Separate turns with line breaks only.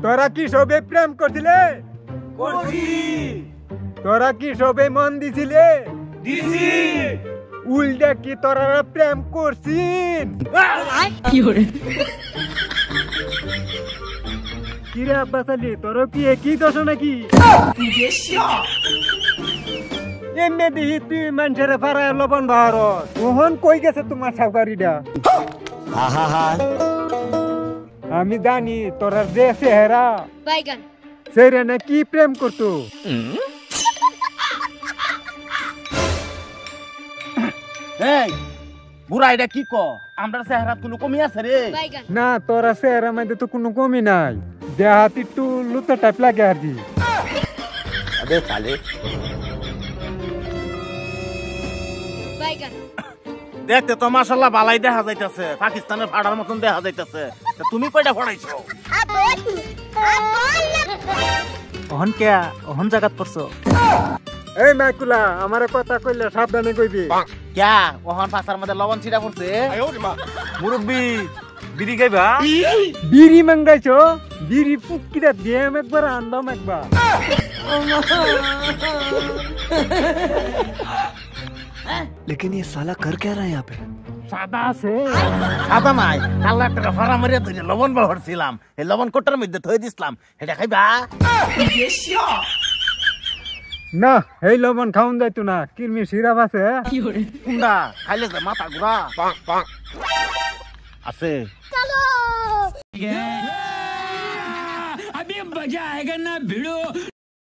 তোরা কি সবে প্রেম করছিলে?
করছি।
তোরা কি সবে মন দিছিলে?
দিছি।
উল্টা কি তোরা প্রেম করছিস? কিরে আব্বাস আলী, তোর কি একই দোষ নাকি? এমনি দেখি তুই মানুষের পাড়ায় লবণ ভার মোহন কই গেছে তোমার সাউকারিটা? আমি জানি তোরা যে চেহারা সেরে না কি প্রেম করতো।
বুড়া এটা কি ক? আমরা চেহারা কোনো কমি আছে রে?
না, তোরা চেহারা মধ্যে তো কোনো কমি নাই, দেহাত একটু লুতা টাইপ লাগে আর কি।
আবে সালে দেখতে তো মাশাআল্লাহ বালাই দেখা যাইতাছে, পাকিস্তানের ফাড়ার মতন দেখা যাইতাছে। তুমি কয়টা ফড়াইছো?
ওহন কে ওহন জায়গাত পড়ছো?
এই মাইকুলা, আমারে কথা কইলে সাবধানে কইবি।
ক্যা ওহন পাছার মধ্যে লবণ ছিটা পড়ছে?
মুরব্বি বিড়ি খাইবা?
বিড়ি মাঙ্গাইছো? বিড়ি ফুকিটা দিয়াম একবার, আনবাম একবার।
लेकिन ये साला कर क्या रहा है यहाँ पे?
সাদা আছে?
সাদা নাই, কাল একটা ফাড়া মারিয়া ধরে লবণ ভরছিলাম, এই লবণ কোটার মধ্যে থই দিছিলাম, এটা খাইবা?
না, এই লবণ খাওন যাইতো না, কিরমি সিরাপ আছে?
কুন্ডা খাইলে যে মাথা ঘুরা আছে।
अभी मजा आएगा ना भिड़ो।